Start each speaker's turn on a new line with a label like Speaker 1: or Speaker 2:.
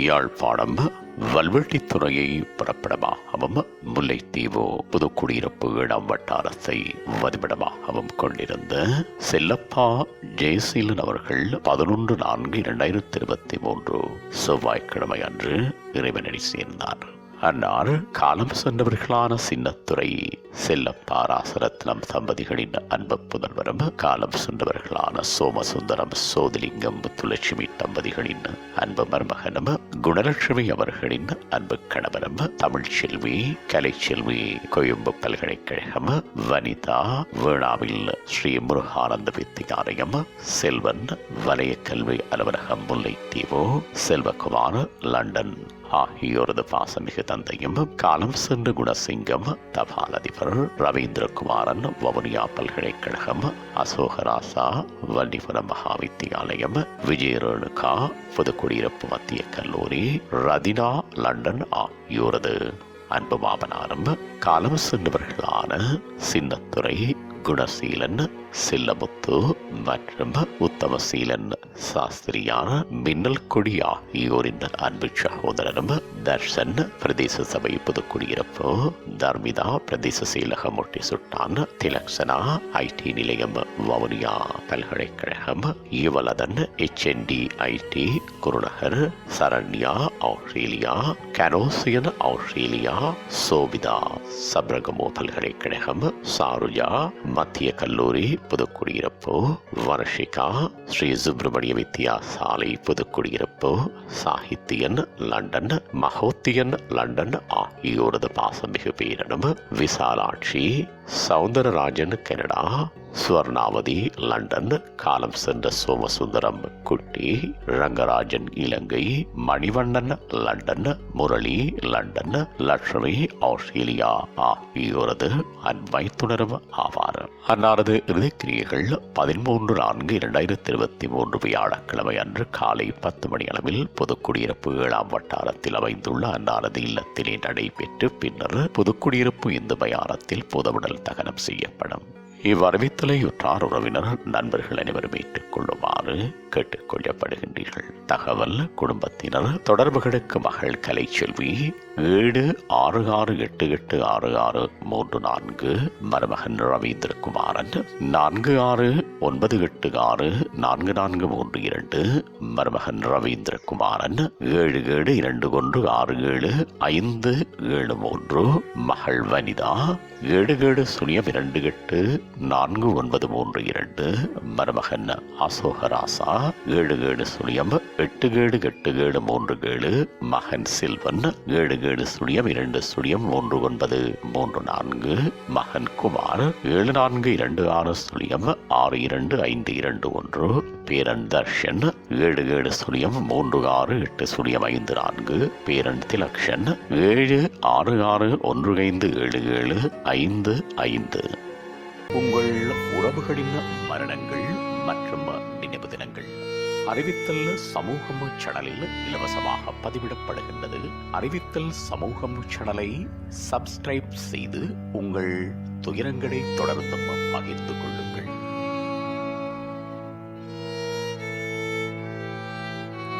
Speaker 1: யாழ்ப்பாணம் வல்வெட்டித்துறையை புறப்படமாகவும் முல்லைத்தீவு புதுக்குடியிருப்பு இடம் வட்டாரத்தை வதிவிடமாகவும் கொண்டிருந்த செல்லப்பா ஜெயசீலன் அவர்கள் 11/4/2023 செவ்வாய்க்கிழமை அன்று இறைவனடி சேர்ந்தார். அன்னார் காலம் சென்றவர்களான சின்னத்துறை செல்லப்பா ராசரத்னம் தம்பதிகளின் அன்பு புதல்வரும், காலம் சென்றவர்களான சோமசுந்தரம் சோதிலிங்கம் முத்துலட்சுமி தம்பதிகளின் அன்பு மருமகனும், குணலட்சுமி அவர்களின் அன்பு கணவரும், தமிழ்ச்செல்வி கலைச்செல்வி கொழும்பு பல்கலைக்கழகம், வனிதா வீணாவில் ஸ்ரீ முருகானந்த வித்தியாலயம், செல்வன் வலய கல்வி அலுவலகம் முல்லைத்தீவு, செல்வகுமார் லண்டன் ஆகியோரது பாசமிகு தந்தையும், காலம் சென்ற குணசிங்கம் தபால் அதிபர், ரவீந்திரகுமாரன் வவுனியா பல்கலைக்கழகம், அசோகராசா வண்டிபுரம் மகாவித்தியாலயம், விஜயரேணுகா புதுக்குடியிருப்பு மத்திய கல்லூரி, ரதினா லண்டன் ஆகியோரது அன்பு மாமனாரும், காலம் சென்றவர்களான சின்னத்துறை குணசீலன் சில்லமுத்து மற்றும் உத்தமசீலன் சாஸ்திரியான மின்னல் கொடி ஆகியோரின் அன்பு சகோதரனும், தர்ஷன் பிரதேச சபை புதுக்குடியிருப்பு, தர்மிதா பிரதேச செயலகம் ஒட்டி சுட்டான், திலக்ஷனா ஐடி நிலையம் வவுனியா பல்கலைக்கழகம், Yuvalathan HND IT Gurunagar, Saranya Australia, Kanosiyan Australia, Sobitha Sabaragamuwa பல்கலைக்கழகம், சாருஜா மத்திய கல்லூரி புதுக்குடியிருப்பு, வர்ஷிகா ஸ்ரீ சுப்பிரமணிய வித்யாசாலை புதுக்குடியிருப்பு, சாகித்யன் லண்டன், மகோத்தியன் லண்டன் ஆகியோரது பாசமிகு பேரனும், விசாலாட்சி சவுந்தரராஜன் கனடா, சுவர்ணாவதி லண்டன், காலம் சென்ற Somasundaram Kutty, Rangarajan Ilangai, Manivannan London, Murali London, Lakshmi Australia ஆகியோரது அன்பை துணரும் ஆவார். அன்னாரது இறுதிக்கிரியைகள் 13/4/2023 வியாழக்கிழமை அன்று காலை 10 மணி அளவில் புதுக்குடியிருப்பு 7ஆம் வட்டாரத்தில் அமைந்துள்ள அன்னாரது இல்லத்திலே நடைபெற்று பின்னர் புதுக்குடியிருப்பு இந்து மயானத்தில் புதவுடல் தகனம் செய்யப்படும். இவ்வறிவித்தலை உற்றார் உறவினர் நண்பர்கள் அனைவரும் ஏற்றுக் கொள்ளுமாறு கேட்டுக் கொள்ளப்படுகின்றீர்கள். தகவல் குடும்பத்தினர் தொடர்புகளுக்கு மகள் கலைச்செல்வி 76688664, மருமகன் ரவீந்திரகுமாரன் 4698644432, மருமகன் ரவீந்திரகுமாரன் 7721675573, மகள் வனிதா 7702849332, மருமகன் அசோகராசா 77087837, மகன் செல்வன் 7702039334, மகன் குமார் 7426062521, பேரன் தர்ஷன் 77036854, பேரன் திலக்ஷன் 76615775. உங்கள் உறவுகளின் மரணங்கள் மற்றும் நினைவு தினங்கள் அறிவித்தல் சமூகம் சேனலில் இலவசமாக பதிவிடப்படுகின்றது. அறிவித்தல் சமூகம் சேனலை சப்ஸ்கிரைப் செய்து உங்கள் துயரங்களை தொடர்ந்தும் பகிர்ந்து கொள்ளுங்கள்.